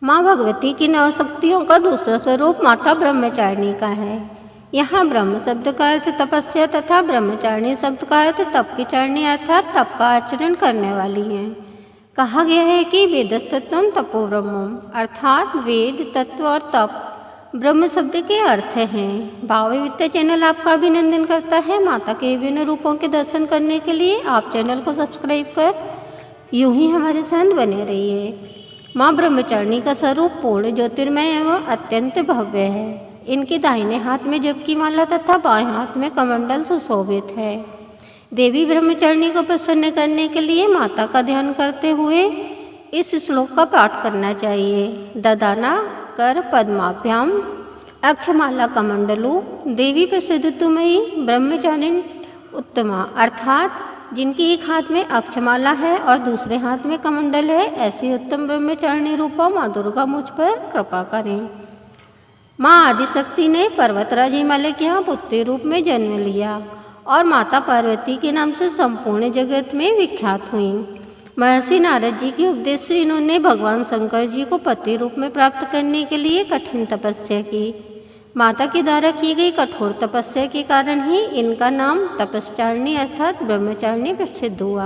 माँ भगवती की नौ शक्तियों का दूसरा स्वरूप माता ब्रह्मचारिणी का है। यहाँ ब्रह्म शब्द का अर्थ तपस्या तथा ब्रह्मचारिणी शब्द का अर्थ तप की चारिणी अर्थात तप का आचरण करने वाली हैं। कहा गया है कि वेदस्तत्वम तपो ब्रह्मम अर्थात वेद तत्व और तप ब्रह्म शब्द के अर्थ हैं। भाव विविधता चैनल आपका अभिनंदन करता है। माता के विभिन्न रूपों के दर्शन करने के लिए आप चैनल को सब्सक्राइब कर यूं ही हमारे साथ बने रहिए। माँ ब्रह्मचारिणी का स्वरूप पूर्ण ज्योतिर्मय एवं अत्यंत भव्य है। इनके दाहिने हाथ में जप की माला तथा बाएं हाथ में कमंडल सुशोभित है। देवी ब्रह्मचारिणी को प्रसन्न करने के लिए माता का ध्यान करते हुए इस श्लोक का पाठ करना चाहिए। ददाना कर पद्माभ्याम अक्षमाला कमंडलु देवी प्रसिद्धमयी ब्रह्मचारिणी उत्तमा अर्थात जिनकी एक हाथ में अक्षमाला है और दूसरे हाथ में कमंडल है, ऐसी उत्तम ब्रह्मचारिणी रूपा माँ दुर्गा मुझ पर कृपा करें। माँ आदिशक्ति ने पर्वतराज हिमालय के यहाँ पुत्री रूप में जन्म लिया और माता पार्वती के नाम से संपूर्ण जगत में विख्यात हुई। महर्षि नारद जी के उपदेश से इन्होंने भगवान शंकर जी को पति रूप में प्राप्त करने के लिए कठिन तपस्या की। माता के द्वारा की गई कठोर तपस्या के कारण ही इनका नाम तपस्चारिणी अर्थात ब्रह्मचारिणी प्रसिद्ध हुआ।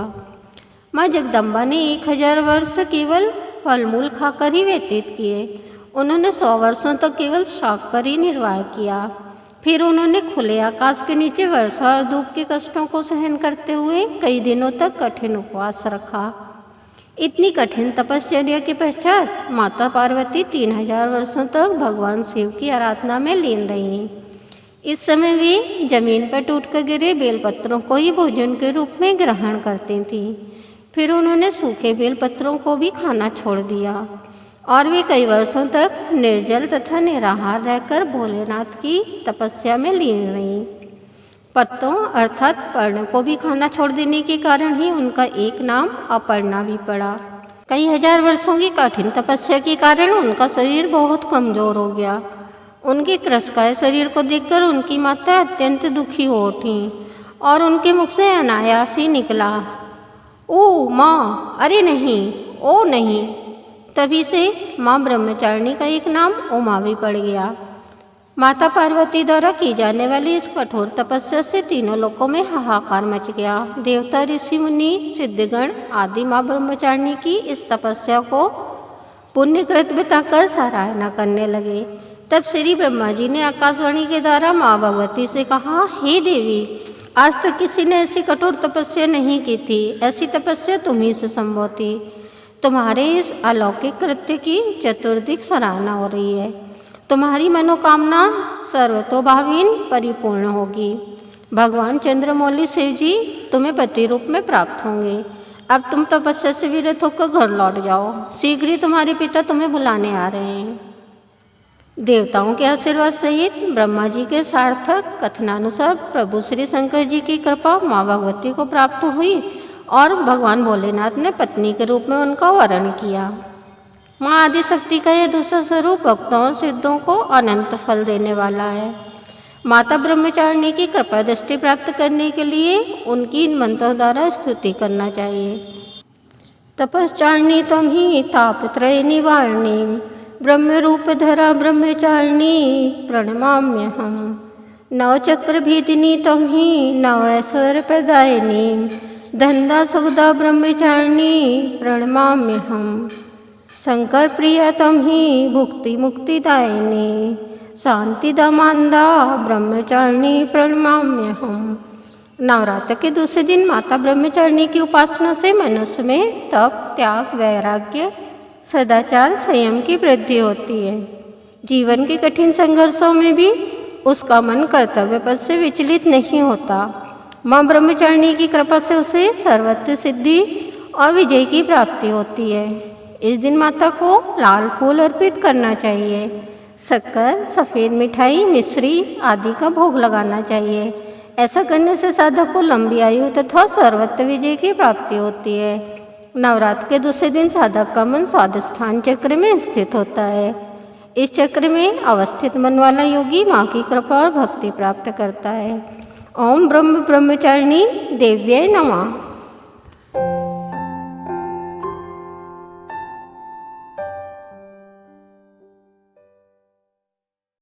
माँ जगदम्बा ने 1000 वर्ष केवल फल मूल खाकर ही व्यतीत किए। उन्होंने 100 वर्षों तक केवल शाक पर ही निर्वाह किया। फिर उन्होंने खुले आकाश के नीचे वर्षा और धूप के कष्टों को सहन करते हुए कई दिनों तक कठिन उपवास रखा। इतनी कठिन तपस्या के पश्चात माता पार्वती 3000 वर्षों तक भगवान शिव की आराधना में लीन रहीं। इस समय वे जमीन पर टूटकर गिरे बेलपत्रों को ही भोजन के रूप में ग्रहण करती थीं। फिर उन्होंने सूखे बेलपत्रों को भी खाना छोड़ दिया और वे कई वर्षों तक निर्जल तथा निराहार रहकर भोलेनाथ की तपस्या में लीन रहीं। पत्तों अर्थात पर्ण को भी खाना छोड़ देने के कारण ही उनका एक नाम अपर्णा भी पड़ा। कई हजार वर्षों की कठिन तपस्या के कारण उनका शरीर बहुत कमजोर हो गया। उनके क्रशकाय शरीर को देखकर उनकी माता अत्यंत दुखी हो उठी और उनके मुख से अनायास ही निकला, ओ माँ, अरे नहीं, ओ नहीं। तभी से माँ ब्रह्मचारिणी का एक नाम उमा भी पड़ गया। माता पार्वती द्वारा की जाने वाली इस कठोर तपस्या से तीनों लोकों में हाहाकार मच गया। देवता, ऋषि मुनि, सिद्धगण आदि माँ ब्रह्मचारिणी की इस तपस्या को पुण्यकृत बताकर सराहना करने लगे। तब श्री ब्रह्मा जी ने आकाशवाणी के द्वारा माँ भगवती से कहा, हे देवी, आज तक किसी ने ऐसी कठोर तपस्या नहीं की थी। ऐसी तपस्या तुम्ही से संभव थी। तुम्हारे इस अलौकिक कृत्य की चतुर्दिक सराहना हो रही है। तुम्हारी मनोकामना सर्वतोभावीन परिपूर्ण होगी। भगवान चंद्रमौली शिव जी तुम्हें पति रूप में प्राप्त होंगे। अब तुम तपस्या से विरत होकर घर लौट जाओ। शीघ्र ही तुम्हारे पिता तुम्हें बुलाने आ रहे हैं। देवताओं के आशीर्वाद सहित ब्रह्मा जी के सार्थक कथनानुसार प्रभु श्री शंकर जी की कृपा माँ भगवती को प्राप्त हुई और भगवान भोलेनाथ ने पत्नी के रूप में उनका वरण किया। माँ आदिशक्ति का यह दूसरा स्वरूप भक्तों और सिद्धों को अनंत फल देने वाला है। माता ब्रह्मचारिणी की कृपा दृष्टि प्राप्त करने के लिए उनकी इन मंत्रों द्वारा स्तुति करना चाहिए। तपश्चारिणी त्वं हि तापत्रय निवारिणी ब्रह्म रूप धरा ब्रह्मचारिणी प्रणमाम्यहम्। नवचक्र भेदिनी त्वं हि नव ऐश्वर्य प्रदायिनी धनदा सुखदा ब्रह्मचारिणी प्रणमाम्यहम्। शंकर प्रिया त्वं हि भुक्ति मुक्तिदायिनी शांति दमांदा ब्रह्मचारिणी प्रणमाम्यहम्। नवरात्र के दूसरे दिन माता ब्रह्मचारिणी की उपासना से मनुष्य में तप, त्याग, वैराग्य, सदाचार, संयम की वृद्धि होती है। जीवन के कठिन संघर्षों में भी उसका मन कर्तव्य पथ से विचलित नहीं होता। माँ ब्रह्मचारिणी की कृपा से उसे सर्वत्र सिद्धि और विजय की प्राप्ति होती है। इस दिन माता को लाल फूल अर्पित करना चाहिए। शक्कर, सफ़ेद मिठाई, मिश्री आदि का भोग लगाना चाहिए। ऐसा करने से साधक को लंबी आयु तथा सर्वत्र विजय की प्राप्ति होती है। नवरात्र के दूसरे दिन साधक का मन स्वाधिष्ठान चक्र में स्थित होता है। इस चक्र में अवस्थित मन वाला योगी माँ की कृपा और भक्ति प्राप्त करता है। ओम ब्रह्मचारिणी देव्यै नमः।